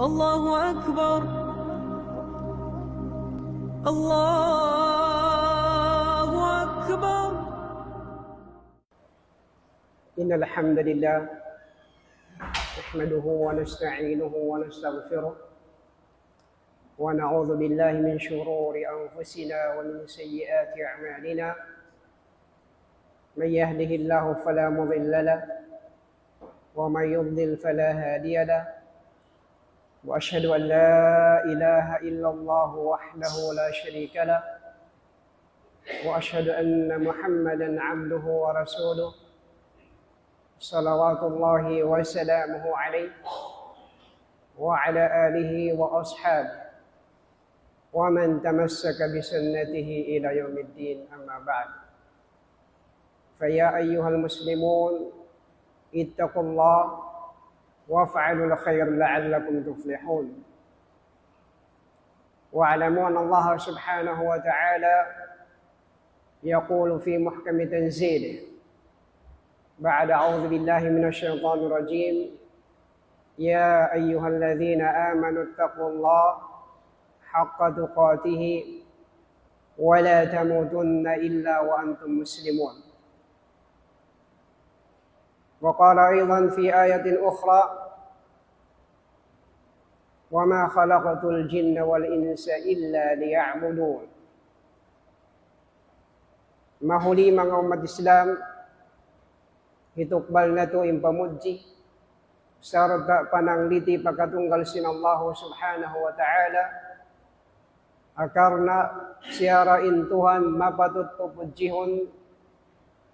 الله أكبر الله أكبر. إن الحمد لله نحمده ونستعينه ونستغفره ونعوذ بالله من شرور أنفسنا ومن سيئات أعمالنا. من يهده الله فلا مضل له ومن يضلل فلا هادي له، وأشهد أن لا إله إلا الله وحده لا شريك له، وأشهد أن محمدا عبده ورسوله صلوات الله وسلامه عليه وعلى آله وأصحابه ومن تمسك بسنته إلى يوم الدين. أما بعد، فيا أيها المسلمون اتقوا الله وافعلوا الخير لعلكم تفلحون. واعلموا أن الله سبحانه وتعالى يقول في محكم تنزيله بعد أعوذ بالله من الشيطان الرجيم: يا أيها الذين آمنوا اتقوا الله حق تقاته ولا تموتن إلا وأنتم مسلمون. وقال أيضا في آية أخرى: وما خلقت الجن والإنس إلا ليعبدون. Mahuli mga umat Islam, hitukbal na to impamuji sarta panangliti pagkatunggal sin Allah subhanahu wa ta'ala akarna siyara intuhan mapatut pupujihon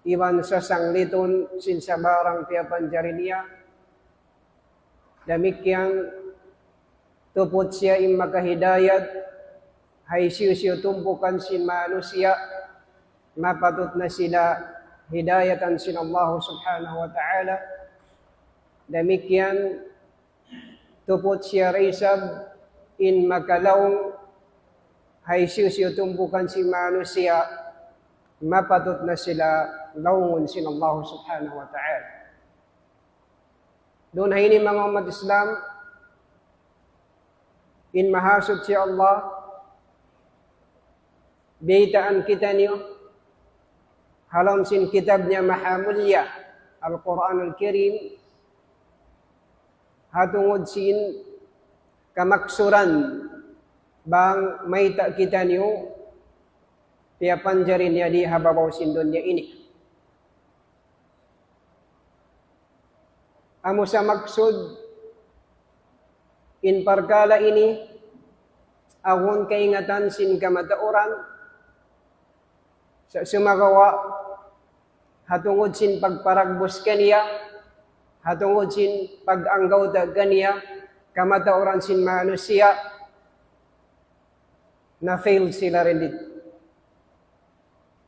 iwan sa sangliton sin sabarang piapanjari niya. Demikian tupot siya im makahidayat hay siyo tumpukan sin manusia mapatut na sila hidayatan sin Allah subhanahu wa ta'ala. Demikian tupot siya risab in makalaong hay siyo tumpukan sin manusia mapatut na sila laungon sin Allah subhanahu wa ta'ala. Doon hay ni mga umat Islam, in mahasud si Allah, beitaan kita niyo, halam sin kitab niya mahamulya, Al-Quran Al-Kirim, hatungod sin kamaksuran, bang may ta kita niyo, piapanjarin niya di hababaw sin dunya ini. Amo sa maksud, in parkala ini, awon kaingatan sin kamatauran, sa sumagawa, hatungod sin pagparagbos kaniya, hatungod sin pag-anggaw da kaniya, kamatauran sin manusia, na fail sila rin dito.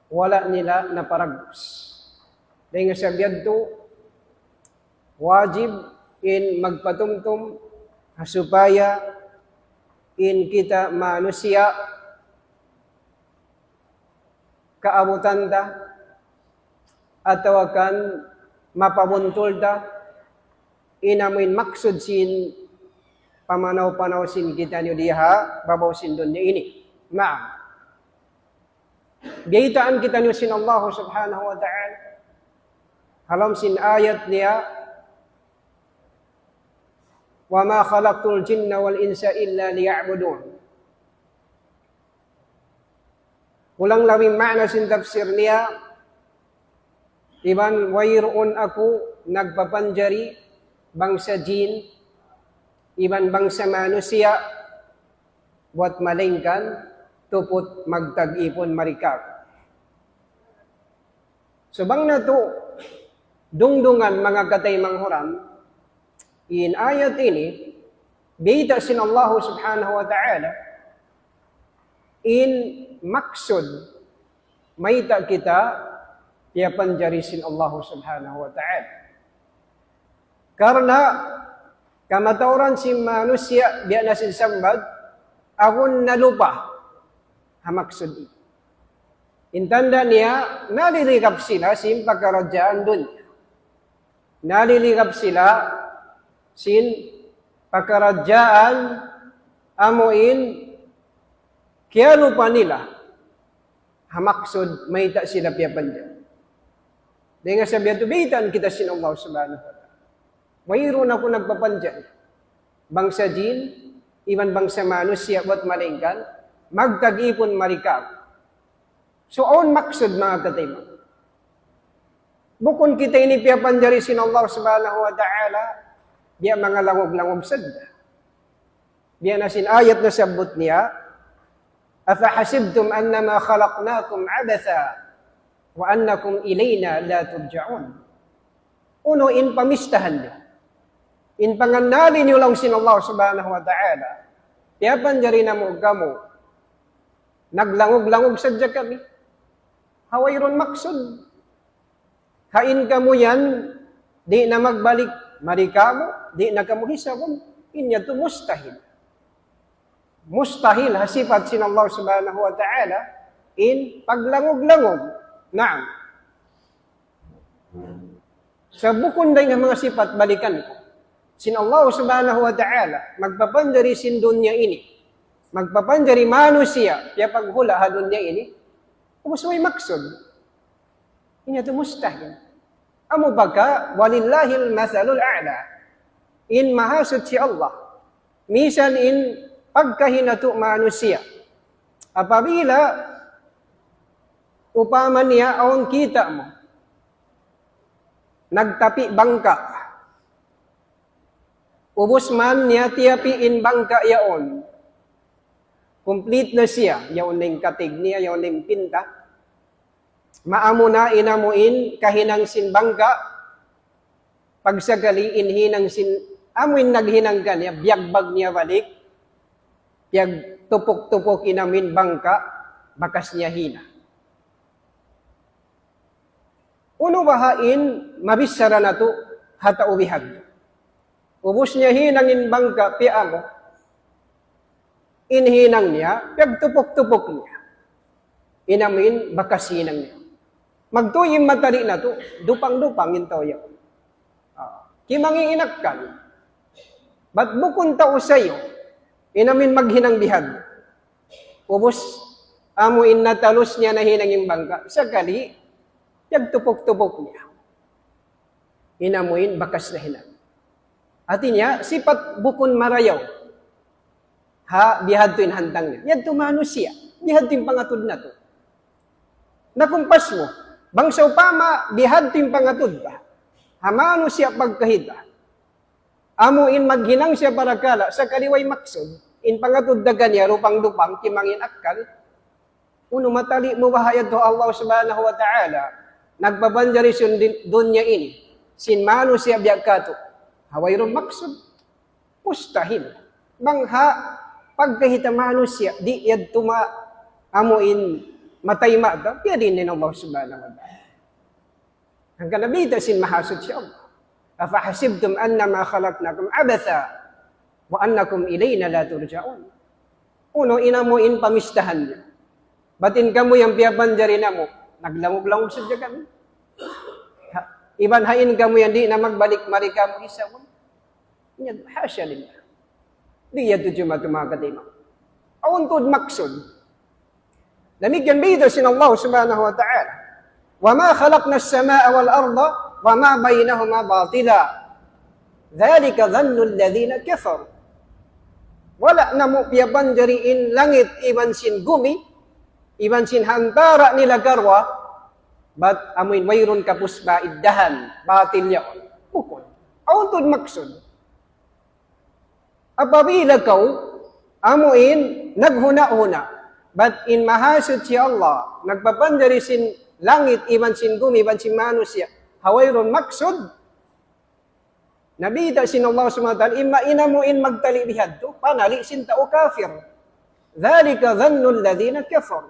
Wala nila na paragbos. Dahil nga sa biyadto, wajib in magpatumtum supaya in kita manusia kaabutan da atau akan mapabuntol da inamin maksud sin pamanaw-panaw sin kita niyo diha babaw sin dunya ini. Naam. Gaitaan kita niyo sin Allah subhanahu wa ta'ala. Halam sin ayat niya, وَمَا خَلَقْتُ الْجِنَّ وَالْإِنسَ إِلَّا لِيَعْبُدُونَ. Kulang labing makna sin tafsir niya, iban wayroon ako nagpapanjari bangsa jin, iban bangsa manusia, buat malingkan, tupot magtag-ipon marikap. So bang na to, dungdungan mga katay manghuram, in ayat ini, bita sin Allah subhanahu wa ta'ala, in maksud, maita kita, piapanjari sin Allah subhanahu wa ta'ala. Karena, kamatauran si manusia, biya na sin sambag, akon nalupa, hamaksud. Intanda niya, nalirikap sila sin pagkaradyaan dun. Nalirikap sila sin pakarajaan amuin kaya lupa nila hamaksud may ta sila piyapan. Dengan sabihan tubitan kita sin Allah subhanahu wa ta'ala. Mayroon ako nagpapanjan. Bangsa jin, iban bangsa manusia buat malingkan, magtag-ipon marikab. So, on maksud mga katima. Bukon kita ini piyapanjari sin Allah subhanahu wa ta'ala, biya mga langog-langog sadda. Biya nasin ayat na sabot niya, afahasibtum annama khalaqnakum abatha wa annakum ilayna la turja'un. Uno, in pamistahan niyo. In panganali niyo lang sin Allah subhanahu wa ta'ala, piyapanjari na mo kamo, naglangog-langog sadya kami. Hawayron maksud. Kain kamo yan, di na magbalik marikamo, di na kamo hisabon. Inya to mustahil. Mustahil hasifat sin Allah subhanahu wa ta'ala in paglangog-langog. Naam. Sa bukon day nga mga sifat balikan ko. Sin Allah subhanahu wa ta'ala magpapanjari sin dunya ini. Magpapanjari manusia kaya paghula ha dunya ini. Umusway maksud. Inya to mustahil. Amo baka walillahil mathalul a'la. In mahasud si Allah. Misan in pagkahinato manusia. Apabila upaman niya awan kita mo. Nagtapi bangka. Ubos man niya tiyapiin bangka yaon. Complete na siya. Yaon ning katig niya, yaon ning pinta. Maamo na inamuin kahinang sin bangka. Pagsagali inhinang sin amuin naghinang ka niya, biyagbag niya balik. Piyag tupok-tupok inamin bangka, bakas niya hina. Uno bahain, mabisara na to, hata ubihag. Ubus niya hinangin bangka, piya mo. Inhinang niya, piyag tupok-tupok niya. Inamin, bakas hinang niya. Magtuyim matari na to, dupang-dupang into yun. Kimangi inakkan. Ba't bukon tao sa'yo, inamin maghinang bihag. Ubus, amuin na talos niya na hinang yung bangka. Sakali, yagtupok-tupok niya. Inamuin, bakas na hinang. At niya, sipat bukon marayaw. Ha, bihad to inhantang niya. Yan tumano siya. Bihad to yung pangatod na to. Nakumpas mo, bangsa upama, bihad to yung pangatod ba? Hamano siya pagkahita. Amuin maghinang siya para kala, sa kaliway maksud, in pangatod da kanya, rupang-dupang, kimangin akkal, uno matali mo bahayad to Allah subhanahu wa ta'ala, nagbabanjari siya dunya ini, sin mano siya biyak kato, hawayrong maksud, mustahil. Bangha, pagkahita mano siya, di yad tuma, amuin, matayma ka, kaya din Allah subhanahu wa ta'ala. Hanggang nabita sin mahasud siya Allah. Afahasibtum annama khalaqnakum abatha wa annakum ilayna la turja'un. Uno, inamuin pamistahan niya. Batin kamo yung piyabanjari na mo, naglamog-lamog sadya kami. Iban hain kamo yan, di na magbalik marika mo isa mo. Hasya nila. Di yan to tumakadima. Awuntod maksud. Lamigyan bida sin Allah subhanahu wa ta'ala. وَمَا خَلَقْنَا السَّمَاءَ وَالْأَرْضَ وَمَا بَيْنَهُمَا بَاطِلًا ذَلِكَ ظَنُّ الَّذِينَ كَفَرُوا. Wala na mo piyabanjariin langit iban sin gumi, iban sin hantara nila garwa, but amoy mayroon kapus ba iddahan, batil yaon, bukod. Auntod maksud. Apabila kau, amuin naghuna-huna, but in mahasud si Allah, nagpapanjari sin langit, iban sin gumi, iban sin manusia, hawayron maksud, nabita sin Allah SWT, ima inamuin magtali bihad to, panali sin tao kafir. Dhalika dhannul ladhina kafar.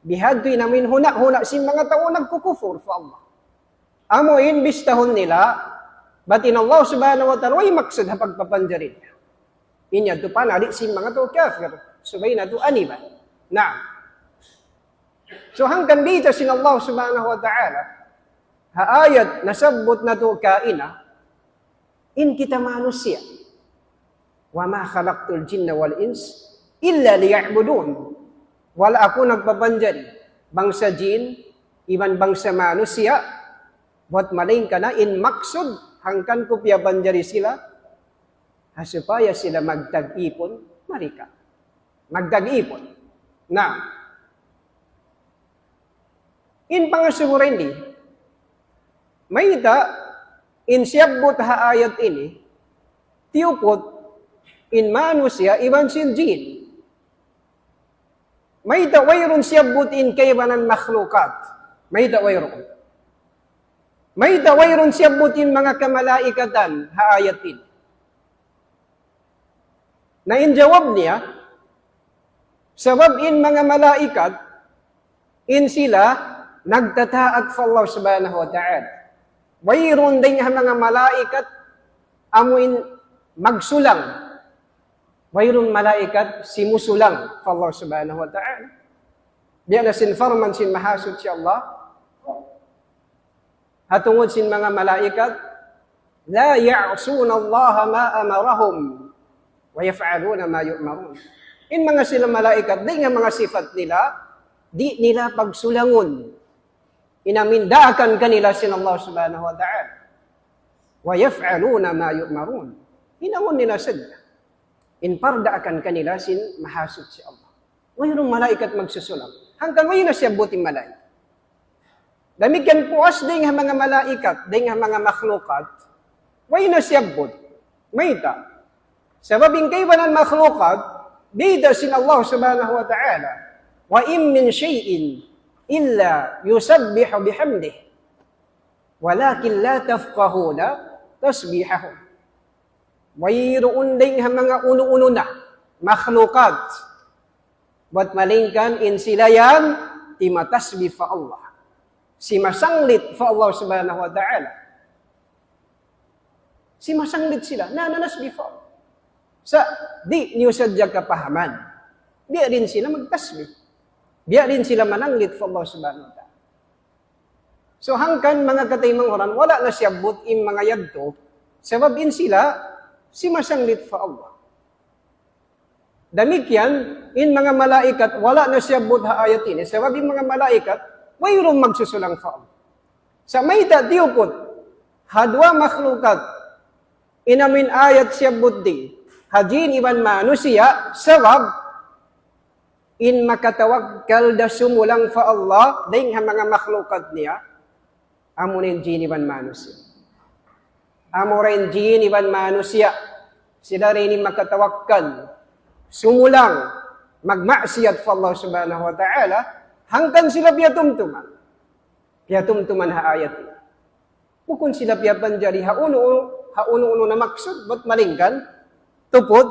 Bihad to inamin huna-huna sin mga tao nagkukufur sa Allah. Amuin bistahon nila, batin Allah subhanahu wa ta'ala, way maksud ha pagpapanjarin. Inya to panali sin mga tao kafir. Subay na to aniban. Naam. So hanggang dito sin Allah subhanahu wa ta'ala, haayat nasabot na to kaina, in kita manusia. wa ma khalaqtul jinna wal ins illa liya'budun. Wala ako nagpapanjari bangsa jin, iban bangsa manusia, buat maling ka na in maksud, hangkan ko piyabanjari sila, supaya sila magtag-ipon, marika. Magtag-ipon. Na, in pangasugura hindi, may ita, in siyabot ha ayat ini, tiyupot, in manusia, iban sin jin. May ita, wayron siyabot in kaybanan makhlukat. May ita, wayron. May ita, wayron siyabot in mga kamalaikatan, ha ayat ini. Na in jawab niya, sabab in mga malaikat, in sila, nagtataat sa Allah subhanahu wa ta'ala. Wayron din mga malaikat, amuin magsulang. Wayron malaikat, simusulang sa Allah subhanahu wa ta'ala. Diyan na sin farman sin mahasud si Allah. Hatungod sin mga malaikat, la ya'suna Allah ma amarahum wa yaf'aluna ma yu'marun. In mga sila malaikat, di nga mga sifat nila, di nila pagsulangon. Inamindaakan kanila sin Allah subhanahu wa ta'ala. Wa yaf'aluna ma yu'marun. Hinawon nila sadya. In pardaakan kanila sin mahasud si Allah. Mayroong malaikat magsusulang. Hanggang ngayon na siya buting malaikat. Damigan puas din nga mga malaikat, din nga mga makhlukat, way na siya but. May ita. Sababing kaybanan makhlukat, bida sin Allah subhanahu wa ta'ala, wa im min syai'in illa yusabbihu bihamdih, walakin la tafqahuna tasbihahum. Mayroon din mga uno-uno na makhlukat. Ba't malingkan in sila yan, timatasbih fa Allah. Si masanglit fa Allah subhanahu wa ta'ala. Si masanglit sila, nananasbih fa Allah. Sa di niyo sadya kapahaman. Di rin sila magtasbih. Di rin sila mananglit fa Allah subhanahu wa ta'ala. So hangkan mga kataymang oran, wala na siya butin mga yadto, sabab in sila, si masanglit fa Allah. Damikyan, in mga malaikat, wala na siya budha ayat ini. Sabab in mga malaikat, mayroong magsusulang fa Allah. Sa may tatiyupot, hadwa makhlukat, inamin ayat siya buddi, hajin iban manusia, sabab, in makatawakkal da sumulang fa Allah, dahil mga makhlukat niya, amunin jin iban manusia. Amo rin jin iban manusia, sila rin makatawakkal, sumulang, magmaksiyat fa Allah subhanahu wa ta'ala, hanggang sila piyatumtuman. Piyatumtuman ha ayat. Bukun sila piyapanjari, hauno-uno na maksud, ba't malingkan, tupod,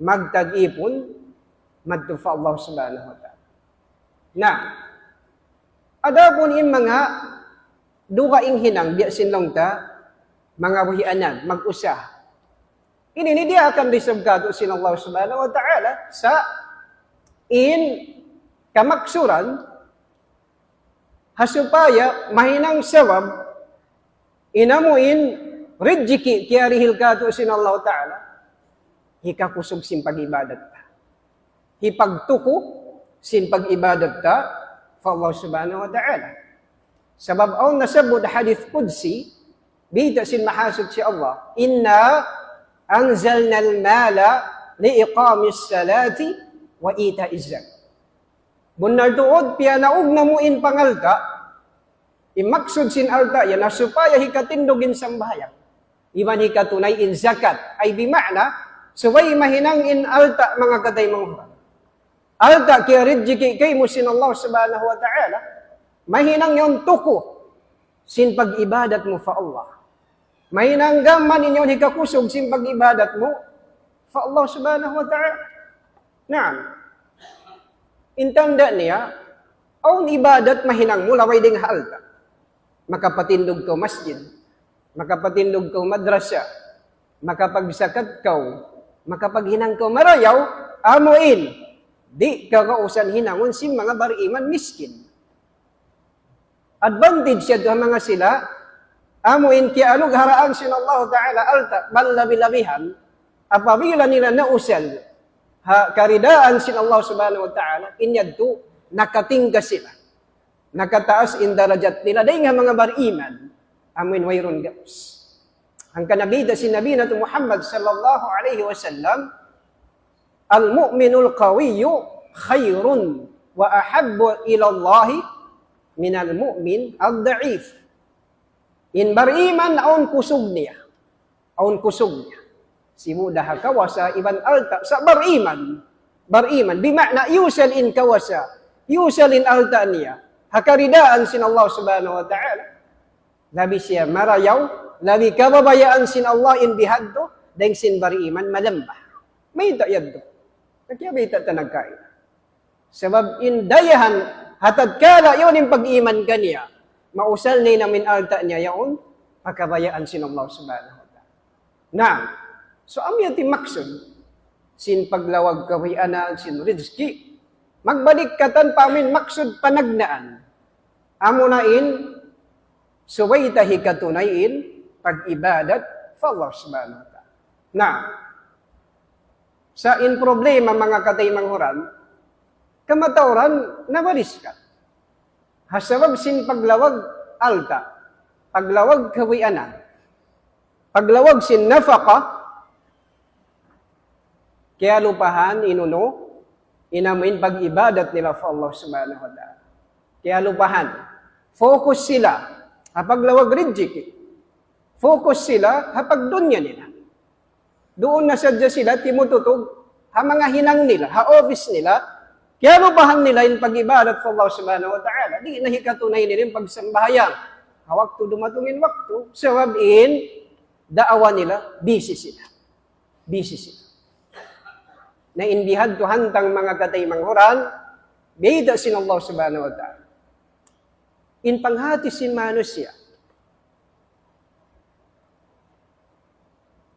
magtag-ipon, madto fa Allah subhanahu wa ta'ala. Na, adapon in mga dukaing hinang, biyasin lang ta, mga wahianan, mag-usah. Ini dia akan disabgado sin Allah subhanahu wa ta'ala sa in kamaksuran hasupaya mahinang sawab inamuin rijiki kiarihil kato sin Allah ta'ala hikakusog sin pag-ibadat ta. Hipagtuko sin pag-ibadat ta fa Allah subhanahu wa ta'ala. Sabab aw nasabod hadith qudsi bida sin mahasud si Allah, inna anzalna al-mala liiqamis salati wa ita'iz zakat. Bunar tuod, piyanaog na mo in pangalta, imaksud sin alta, yan na supaya hikatindogin sambahayan. Iwan hikatunay in zakat, ay bima'na, suway mahinang in alta mga katay mga alta kaya ridjiki kay mo sin Allah subhanahu wa ta'ala, mahinang yung tuko sin pag-ibadat mo fa Allah. Mahinang gaman ninyo hikakusog sin pag-ibadat mo fa Allah subhanahu wa ta'ala. Naam. Intanda niya, aun ibadat mahinang mo, laway ding halta. Makapatindog ko masjid, makapatindog ko madrasa, makapagsakat ka, makapaghinang ko marayaw, amuin, di kakausan hinangon si mga bariman miskin. Advantage siya doon mga sila, amuin kialog haraan sin Allah Ta'ala alta, balabi-labihan, apabila nila nausal karidaan sin Allah subhanahu wa ta'ala, inyadto nakatingga sila. Nakataas in darajat nila. Dahil nga mga bariman, amin wayron gaus. Ang kanabida si Nabi na Muhammad sallallahu alaihi wasallam, al-mu'minul qawiyyu khairun wa ahabbu ila Allah minal mu'min ad-da'if. In bariman aun kusog niya. Aun kusog niya. Simudah kawasa iban alta sa bariman. Bariman bimakna yusal in kawasa. Yusal in alta niya. Hakaridaan sin Allah subhanahu wa ta'ala. Labi siya marayaw. Labi kababayaan sin Allah in bihaddo. Dahil sin bariman malambah. May ta'yad do. Kaya may tatanagkain. Sebab in dayahan hatad kala yun yung pag-iman kaniya. Mausal ni namin alta niya yaon, pagkabayaan sin Allah subhanahu wa ta'ala. Na, so amyati maksud, sin paglawag kawayanan, sin rizki, magbalik katan pamin maksud panagnaan. Amunain, suwaytahi katunayin, pag-ibadat, fa Allah subhanahu wa ta'ala. Na, sa in problema mga katay manghuran, kamatauran, nabalis ka. Hasabab sin paglawag alta, paglawag kawianan, paglawag sin nafaka, kaya lupahan, inuno, inamin pag-ibadat nila sa Allah subhanahu wa ta'ala. Kaya lupahan, focus sila, paglawag rijik, focus sila, pagdunya nila. Doon na sadya sila, timututog, mga hinang nila, office nila, kaya lupahan nila yung pag-ibadat sa Allah subhanahu wa ta'ala. Di nahikatunay nila yung pagsambahayan. Waktu dumatungin waktu, sababin, daawa nila, busy sila. Busy sila. Na inbihad to hantang mga katay manghuran, beda sin Allah subhanahu wa ta'ala. In panghati sin manusia.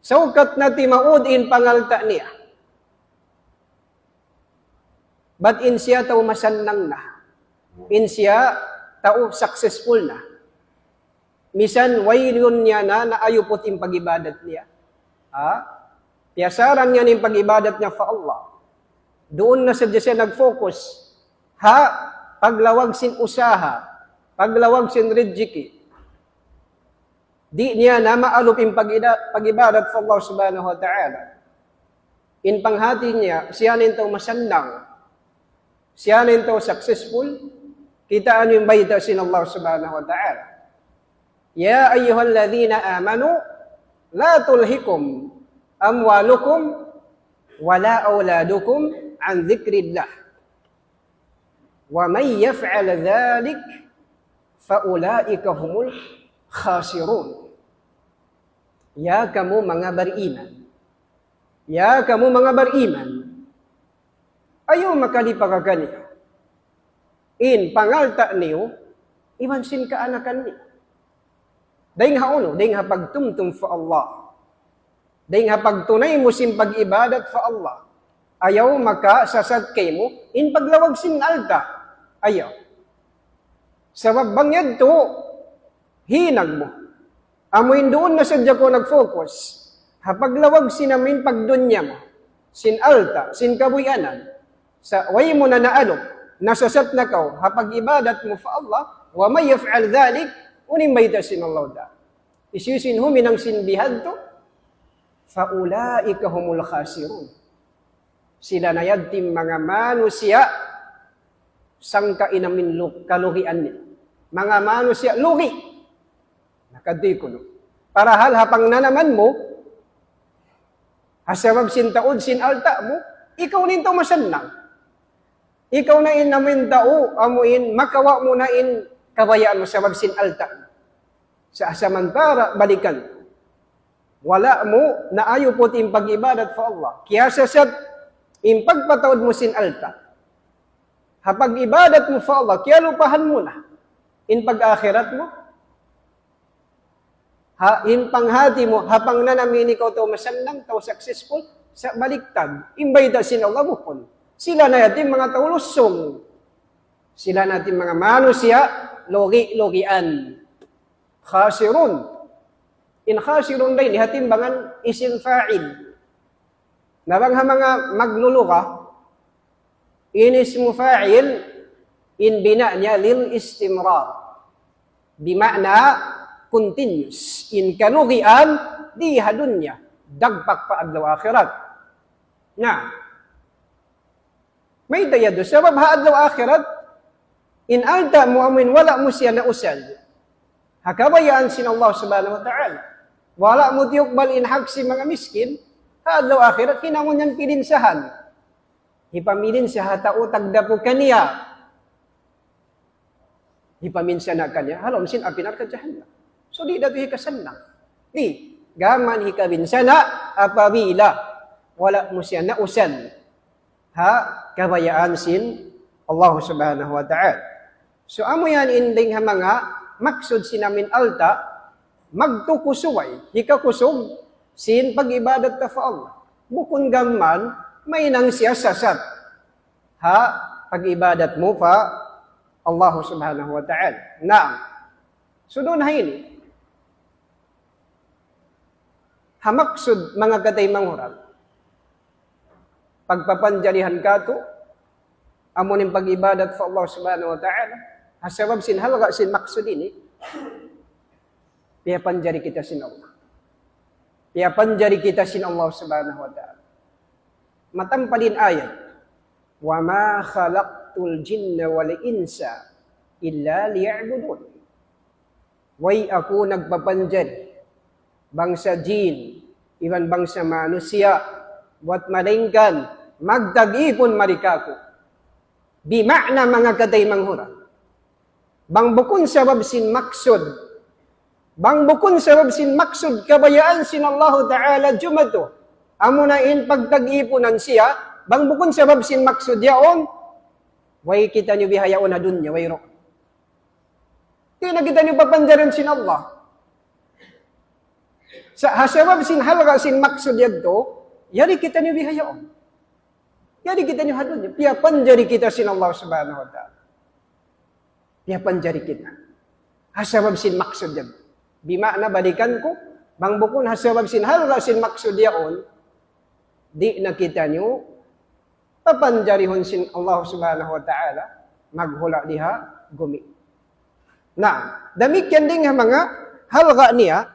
Saukat na timaud in pangalta niya. But in siya tao masannang na. In siya tao successful na. Misan waylon niya na ayupot yung pag-ibadat niya. Piyasaran niya yung pag-ibadat niya fa Allah. Doon na siya nag-focus. Paglawag sin usaha. Paglawag sin rijiki. Di niya na maalup yung pag-ibadat fa Allah subhanahu wa ta'ala. In panghati niya, siya nito masannang. Siya nito successful, kitaan yung bayta sin Allah subhanahu wa ta'ala. Ya ayyuhalladhina amanu, la tulhikum amwalukum, wala awladukum an dhikrillah. Wa may yaf'al dhalik, faulaika humul khasirun. Ya kamu mga bariman. Ya kamu mga bariman. Ayaw makalipagagan niya. In pangalta niyo, iwan sin kaanakan niya. Dahil hauno, dahil pagtumtum fa Allah. Dahil pagtunay mo sin pag-ibadat fa Allah. Ayaw makasasad kay mo, in paglawag sin alta. Ayaw. Sabab bangyad to, hinag mo. Amoy doon na sadya ko nag-focus. Paglawag sinamin pagdunya mo, sin alta, sin kabuyanan, sa way mo na naalok, nasasat na kaw, pag-ibadat mo fa Allah, wa may yaf'al dhalik, uning may tasin Allah da. Isusin huminang sinbihad to, fa ulaika humul khasirun. Sila na yadtim mga manusia, sangka inamin kaluhian ni. Mga manusia, luhi. Nakadi ko no. Para hapang na naman mo, hasabab sin taod, sin alta mo, ikaw ninto masannang. Ikaw na in namin tao, amuin, makawa mo na in kabayaan mo sa sin alta. Sa asamantara, balikan. Wala mo na ayaw po ting pag-ibadat fa Allah. Kaya sasat, in pagpataod mo sin alta. Pag-ibadat mo fa Allah, kaya lupahan mo na. In pag-akhirat mo, in panghati mo, hapang na namin ikaw to masandang, to successful, sa baliktad, imbayda sin Allah bukon. Sila na yatin mga taulusong. Sila natin mga manusia, logi-logian. Khasirun. In khasirun day, nihatimbangan isim fa'il. Nabang mga magluluka, in ismu fa'il, in bina niya lil istimrar. Bima'na continuous. In kalugian, di hadunya. Dagpak pa adlaw akhirat. Na, may dayado. Sabab ha adlaw akhirat, in alta mo amin wala mo siya na usal. Hakabayaan sin Allah subhanahu wa ta'ala. Wala mo tiyukbal in hagsi mga miskin, ha adlaw akhirat, hinangon yan pilinsahan. Hipamilin siya hatao tagdapo kaniya. Hipaminsa na kanya, halom sin apinar ka jahannam. So di dato hikasanang. Di, gaman hikabinsa na apabila wala mo siya na usal. Ha, kabayaan sin Allah subhanahu wa ta'ala. So amo yan inding ha mga maksud sinamin alta, magtukusuway, hikakusog sin pag-ibadat ta fa Allah. Bukun gaman, may nang siya sasat. Ha, pag-ibadat mo pa Allah subhanahu wa ta'ala. Naam. So doon ini. Hamaksud mga katay manghural. Pagpapanjalihan ka to, amunin pag-ibadat sa Allah subhanahu wa ta'ala. Hasabab sin halga sin maksud ini. Piyapanjari kita sin Allah. Piyapanjari kita sin Allah subhanahu wa ta'ala. Matampalin ayat. Wa ma khalaqtul jinna wal insa illa liya'budun. Way ako nagpapanjari bangsa jin, iban bangsa manusia, buat malingkan, magtag-ipon marikaku. Bima'na mga katay manghura. Bang bukun sabab sin maksud. Bang bukun sabab sin maksud, kabayaan sin Allah Ta'ala jumato. Amo na in pagtag-iponan siya, bang bukun sabab sin maksud yaon, way kita nyo bihayaon na dunya, way ro. Di na kita nyo papanjaran sin Allah. Sa hasabab sin halga sin maksud yadto, yari kita nyo bihayaon. Yari kita nyo hadun. Piyapan jari kita sin Allah subhanahu wa ta'ala. Piyapan jari kita. Hasabab sin maksud yadto. Bima'na balikan ko, bang bukun hasabab sin halga sin maksud yaon, di na kita nyo papanjarihon sin Allah subhanahu wa ta'ala, maghula diha gumi. Nah, demikian din nga mga halga niya,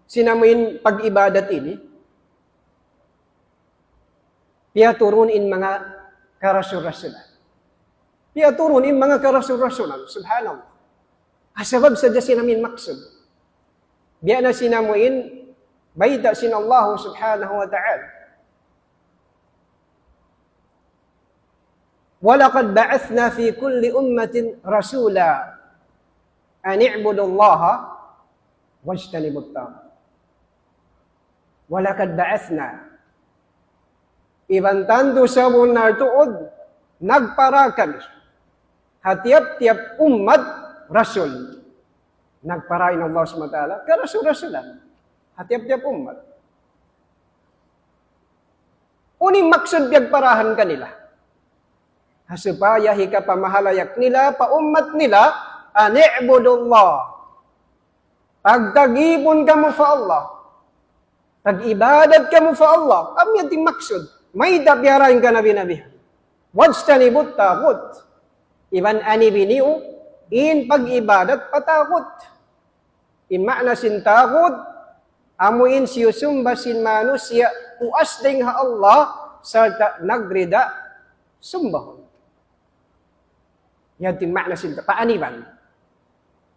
sinamuin pag-ibadat ini, piyaturunin mga karasul-rasulan. Piyaturunin mga karasul-rasulan, subhanallah. Asabab sadya sinamin maksud. Biya na sinamuin, baita sin Allah subhanahu wa ta'ala. وَلَقَدْ بَعَثْنَا فِي كُلِّ أُمَّةٍ رَسُولًا أَنِ اعْبُدُوا اللَّهَ وَاجْتَنِبُوا الطَّاغُوتَ. Walakad ba'athna. Iban tanto sa bunar tuod, nagparakan. Hatiap-tiap umat, rasul. Nagparain Allah SWT, karasul-rasulan. Hatiap-tiap umat. Uning maksud biyagparahan kanila. Supaya hika pamahalayak nila, paumat nila, ani'budullah. Pagtagibon ka mo sa Allah. Pag-ibadat ka mo sa Allah, ang yating maksud, may tapyarain ka na binabihan. Wajtanibut takot. Iban anibiniu, in pag-ibadat patakot. In makna sin takot, amuin siyusumba sin manusia, uas ding ha Allah, sarta nagrida, sumbahon. Yating makna sin paaniban.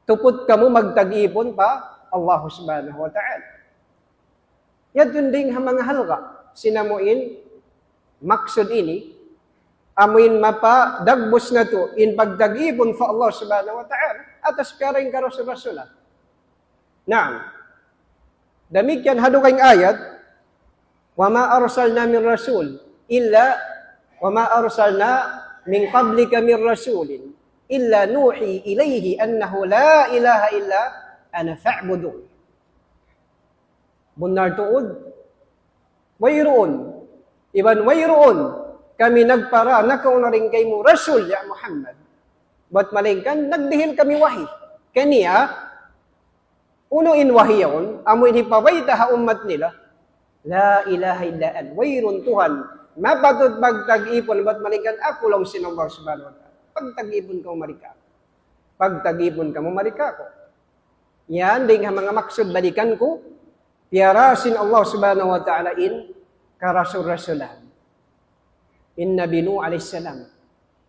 Tupot ka mo magtag-ipon pa, Allah subhanahu wa ta'ala. Yadun ding mga halga, sinamuin, maksud ini, amuin mapa, dagbos na to, in pagdagibon fa Allah subhanahu wa ta'ala, atas karing karasul-rasulan. Naam, demikian hadukang ayat, وَمَا أَرْسَلْنَا مِنْ رَسُولٍ إِلَّا وَمَا أَرْسَلْنَا مِنْ قَبْلِكَ مِنْ رَسُولٍ إِلَّا نُوحِي إِلَيْهِ أَنَّهُ لَا إِلَهَ إِلَّا أَنَا فَاعْبُدُونِ. Bunar tuod, wayroon, iban wayroon, kami nagpara, nakauna rin kay mo, Rasul ya Muhammad. Ba't malingkan, nagdihil kami wahi. Kaniya, uno in wahi yun, amoy hipabayta ha umat nila, La ilaha illa an. Wayrun Tuhan. Mapatut pagtag-ipon ba't malikan ako lang sinallahu subhanahu wa ta'ala. Pagtag-ipon ka marika. Pagtag-ipon ka marika ko. Yan ding mga maksud balikan ko. Piarasin Allah subhanahu wa ta'ala in karasul-rasulan. In Nabi Nuh alaihissalam.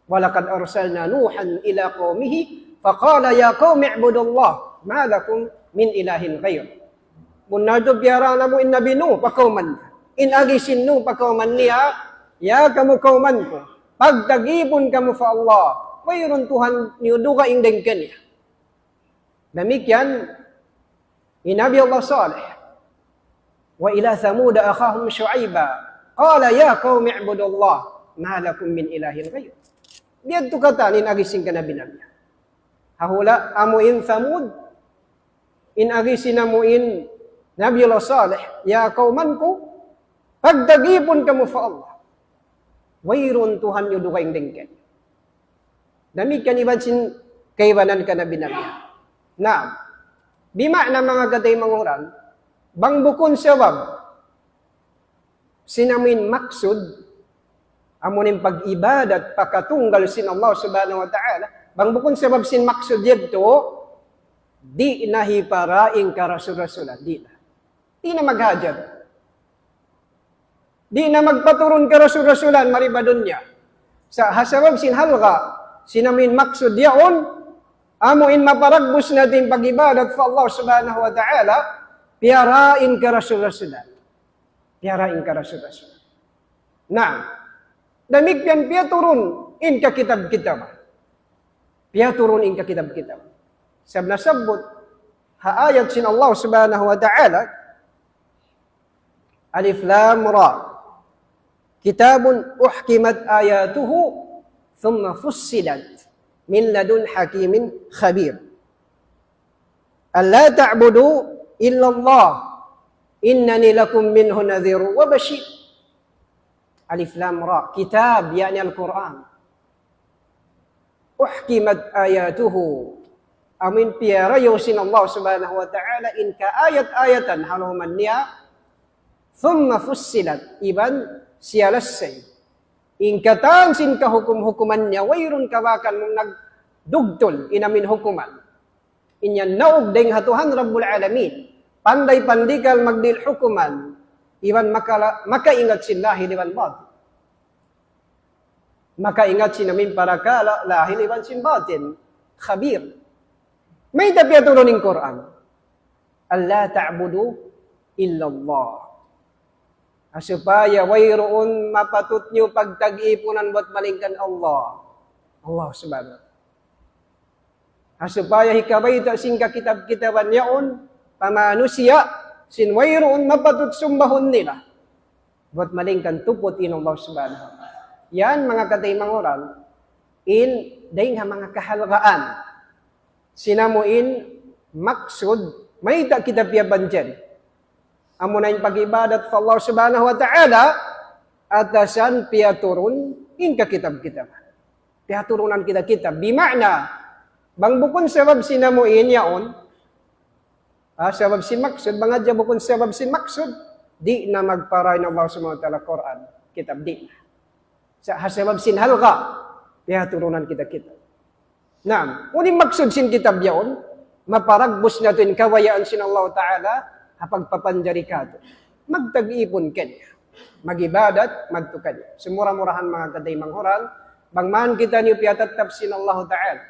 Walaqad arsalna Nuhan ila qaumihi faqala ya qaumi ibudullah ma lakum min ilahin ghayr. Munado piara na mo in Nabi Nuh pakauman. In agisin Nuh pakauman niya ya kamu kauman ko. Pagtagipon kamu fa Allah. Mayroon Tuhan niuduga ing dengken niya. Demikian in Nabi Allah Saleh. Wa ila Thamud akhahum Syuaiba qala ya qaumi ibudullah ma lakum min ilahin ghayr. Diyan to kata nin agising ka nabi-nabi. Hahula amuin Thamud in agisin amuin Nabi Allah Saleh ya kaumanku pagdagipon kamu fa Allah. Wayrun Tuhan yuduga ing dengken. Demikian ibansin kaibanan ka nabi-nabi. Nah, bimakna mga gatay manguran, bang bukon sabab sinamin maksud amunin pag-ibadat pakatunggal sin Allah subhanahu wa ta'ala, bang bukon sabab sin maksud yadto, di nahi paraing karasul-rasulan, di na. Di na maghajad. Di na magpaturon karasul-rasulan, maribadon niya. Sa hasabab sin halga, sinamin maksud yaon, amuin maparagbus natin pag-ibadat fa Allah subhanahu wa ta'ala, piarain karasul-rasulan. Piarain karasul-rasulan. Nah, damikyan piyaturun in ka kitab-kitab. Piyaturun in ka kitab-kitab. Sabna sabot, haayat sin Allah subhanahu wa ta'ala, Alif Lam Ra. Kitabun uhkimat ayatuhu, thumma fussilat min ladun hakimin khabir. Alla ta'budu illallah, innani lakum minhu nadhiru wa bashir. Alif Lam Ra, kitab yakni Al-Quran. Uhkimat ayatuhu. Amin piara yusin Allah subhanahu wa ta'ala in ka ayat-ayatan haluman niya. Thumma fussilat. Iban siyalasay. In katan sin ka hukum-hukuman niya, wayrun kawakan mong nagdugtol inamin hukuman. Inyan naog deng hatuhan Rabbul Alamin. Panday-pandikal magdil hukuman. Iwan makaingat silahi liwan batin. Makaingat sinamin para kala lahi liwan sin batin. Khabir. May tapiyatulon ng Quran. Allah ta'budu illallah. Supaya wayroon mapatut nyo pagtag-ipunan buat malingkan Allah. Allah subhanahu. Supaya hikabayta singka kitab-kitaban yaon pamanusia sin wayroon mapatut sumbahon nila buat malingkan tupot in Allah subhanahu. Yan mga kataymang oral in daing mga kahalgaan sinamuin maksud may ta kitab yaban dyan amo na yung pag-ibadat sa Allah subhanahu wa ta'ala atasan piyaturun in ka kitab-kitab piyaturunan kita-kitab bimakna bang bukon sabab sinamuin yaon sabab sin maksud, bangadya bukon sabab sin maksud, di na magparay ng Allah subhanahu wa ta'ala Quran, kitab di na. Sa sabab sin halga, pihaturunan kita-kitab. Naam, uning maksud sin kitab yaon, maparagbus natin kawayaan sin Allah ta'ala, hapagpapanjari kato. Magtag-ipon kanya. Magibadat, magtukanya. Sumura-murahan mga kaday manghuran, bangman kita niyo piyatatap sin Allah ta'ala.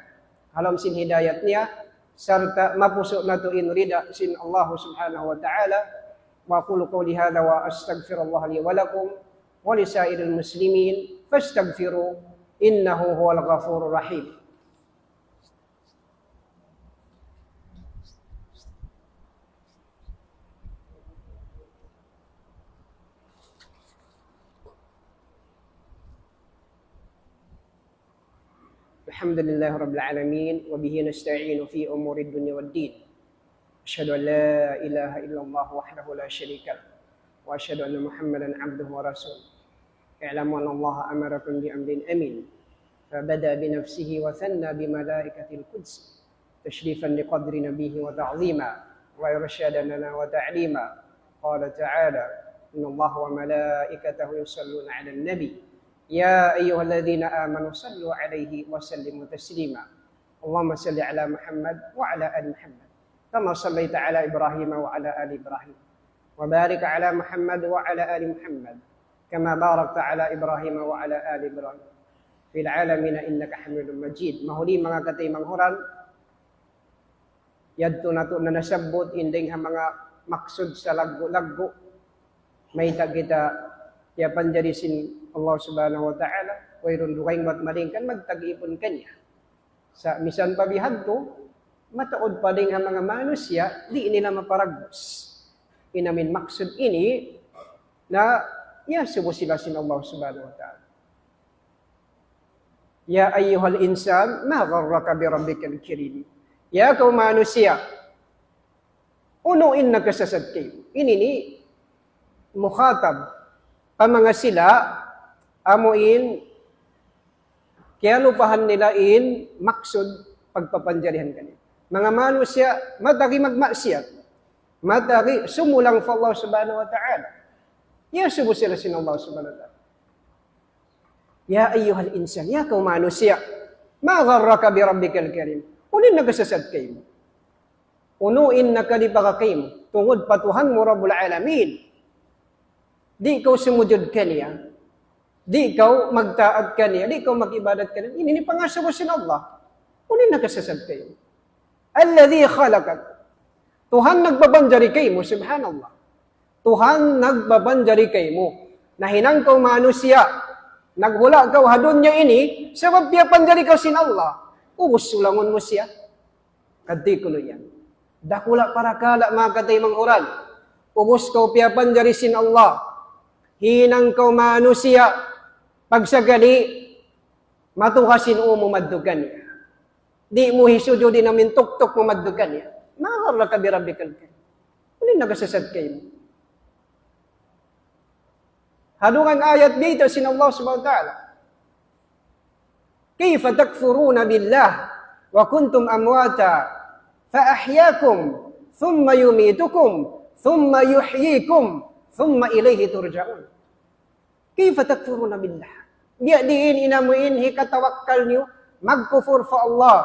Alam sin hidayat niya, serta mapusok na to in rida sin Allah subhanahu wa ta'ala wa aqulu qawli hadha wa astaghfirullah li wa lakum wa li sa'iril muslimin fastaghfiru innahu huwal ghafurur rahim. الحمد لله رب العالمين وبه نستعين في أمور الدنيا والدين أشهد أن لا إله إلا الله وحده لا شريك له وأشهد أن محمدا عبده ورسوله اعلموا أن الله أمركم بأمر أمين فبدأ بنفسه وثنى بملائكة القدس تشريفا لقدر نبيه وتعظيما وإرشادا لنا وتعليما قال تعالى innallaha wa malaikatahu yusalluna 'alan nabi ya ayyuhalladzina amanu sallu 'alaihi wa sallimu taslima. Allahumma salli 'ala Muhammad wa 'ala ali Muhammad kama shallaita 'ala Ibrahim wa 'ala ali Ibrahim wa barik 'ala Muhammad wa 'ala ali Muhammad kama barakta 'ala Ibrahim wa 'ala ali Ibrahim fil 'alamin innaka Hamidum Majid. Mahuli mga katimang huran, yadto nato na nasabot inding ang mga maksud sa laggo-laggo. May kita ya panjarisin Allah subhanahu wa ta'ala, wayron dukaing matmalingkan, magtag-ipon kanya. Sa misan pabihadto, mataod pa din ang mga manusya, di nila maparagos. Inamin maksud ini, na ya subo sila sin Allah subhanahu wa ta'ala. Ya ayyuhal insan, ma gharraka bi rabbikal karim. Ya kaum manusia, unuin nagkasasad kayo. Ini ni mukhatab, ang mga sila, amuin, kaya lupahan nila in maksud pagpapanjarihan kanila. Mga manusia, matagi magmaksiyat, matagi sumulang fa Allah subhanahu wa ta'ala. Ya subo sila sin Allah subhanahu wa ta'ala. Ya ayyuhal insan, ya kaum manusia, ma gharraka bi rabbikal karim. Unin nagkasasad kayo. Unuin na kalipakakaim, tungod patuhan mo Rabbul Alamin. Di ikaw sumujud kaniya, di ikaw magtaat kaniya, di ikaw mag-ibadat kaniya. Ini pangasawasin Allah. Unin nagkasasad kayo. Alladhi khalaqak. Tuhan nagbabanjari kayo mo, subhanallah. Tuhan nagbabanjari kayo mo. Nahinang kau manusia, naghula kau hadon niya ini, sabab piya panjari kau sin Allah. Ubus sulangon mo siya. Kadikulo yan. Dakula para kala mga katimang oral. Ubus kau piyapan jarisin Allah. Hinang kau manusia. Pagsagali, matuhasin mo maddugan niya. Di mo hisudo din namin tuktok mo maddugan niya. Maharla ka birabikal ka. Ulit nagasasad kayo. Hadungan ayat dito sin Allah subhanahu wa ta'ala. كيف تكفرون بالله وكنتم أمواتا فأحياكم ثم يميتكم ثم يحييكم ثم إليه ترجعون. كيف تكفرون بالله. Dia diin inamuin hikatawakkal niyo magkufur fa Allah,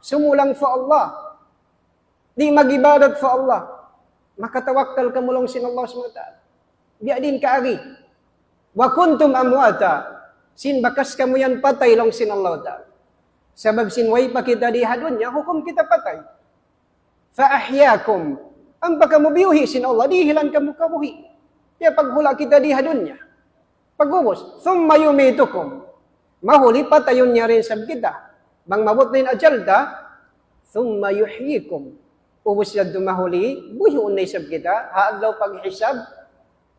sumulang fa Allah, di magibadat fa Allah, makatawakkal ka mulong sin Allah SWT. Dia din kaagi. Wa kuntum amwata. Sin bakas kamu yan patay lang sin Allah ta'ala. Sabab sin way pa kita di hadun niya, hukum kita patay. Fa ahyakum. Ang baka mo biyuhi sin Allah, di hilan kamu kabuhi. Kaya paghula kita di hadun niya. Pagubos, thumma yumitukum. Mahuli patayon niya rin sab kita. Bang mabot na yung ajalta, thumma yuhyikum. Ubos siya dumahuli, buhiun na sab kita, haaglaw paghisab,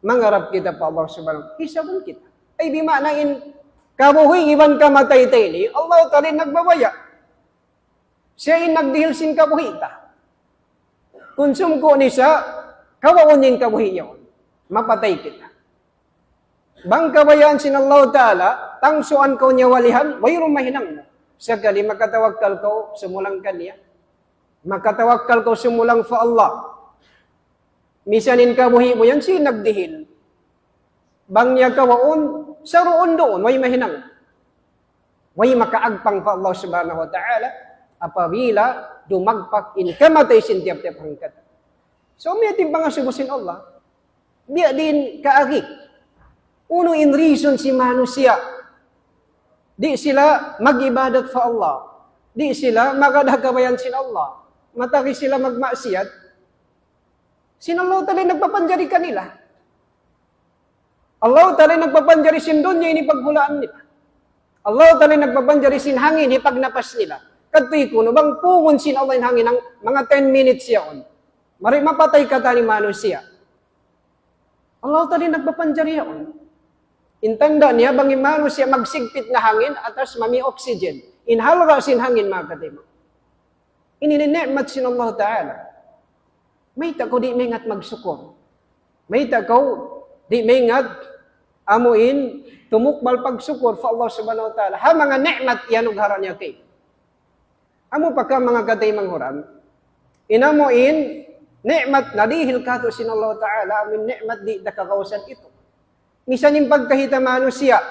mangarap kita pa Allah subhanahu wa ta'ala. Hisabon kita. Ay di manain, kabuhi, iban ka matay-tay ni, Allah ta'ala nagbabaya. Siya yung nagdihil sin kabuhi ta. Konsum ko ni siya, kawaunin kabuhi yun. Mapatay kita. Bang kabayaan sin Allah ta'ala, tangsuan ko niya walihan, mayroong mahinang mo. Sakali makatawakkal ko, sumulang kaniya. Makatawakkal ko, sumulang fa Allah. Misanin kabuhi mo yan, siya nagdihil. Bang niya kawaon, sa roon doon, way mahinang. Way makaagpang pa Allah subhanahu wa ta'ala, apabila dumagpak in kamatay sin tiap-tiap hangkat. So, may ating pangasubusin Allah, biya din kaagi. Uno in reason si manusia, di sila mag-ibadat fa Allah, di sila magadagabayan sin Allah, matagi sila magmaksiyat, sin Allah talaga nagpapanjari kanila. Allah ta'ala nagpapanjari sin dunya ini paghulaan nila. Allah ta'ala nagpapanjari sin hangin ni pagnapas nila. Katoy kuno bang pungon sin Allah in hangin ng mga 10 minutes yaon. Mari mapatay ka tani manusia. Allah ta'ala nagpapanjari yaon. Intanda niya bang manusia magsigpit na hangin atas mami oxygen. Inhalga sin hangin mga katimo. Ini ni ni'mat sin Allah ta'ala. May tako di mengat magsukur. May tako di mengat amuin tumukbal pagsukur fa Allah subhanahu wa ta'ala. Ha mga ni'mat yan ugharan niya kay. Amo pa ka mga katay manghuran, inamuin Nikmat nadihil kato sin Allah Ta'ala, amin nikmat di nakakausan ito. Misan yung pagkahita manusia,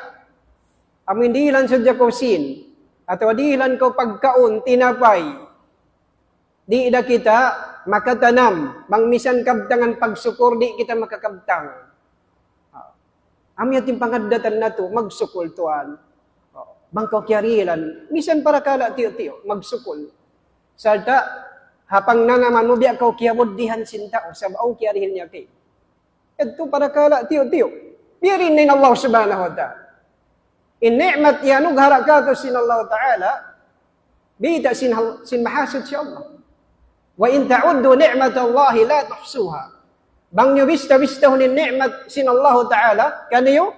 amin dihilan sa jakausin, atau dihilan ko pagkaon, tinapay, di ida kita makatanam, bang misan kabtangan pagsukur, di kita makakabtang. Ami ating pangadatan na to, magsukul tuan. Bangkaw kiarilan, misan para kala tiyo-tiyo, magsukul. Salta, hapang nangaman mo biya kau kiawodihan sinta o sabaw kiarihin niya kay. Ito para kala tiyo-tiyo. Pirin nin Allah subhanahu wa ta'ala. In ni'mat yanug harakato sin Allah ta'ala, bita sin mahasud si Allah. Wa in ta'uddu ni'mat Allah la tuhsuha. Bang nyo bista-bista hunin ni'mat sin Allah ta'ala, kaniyo,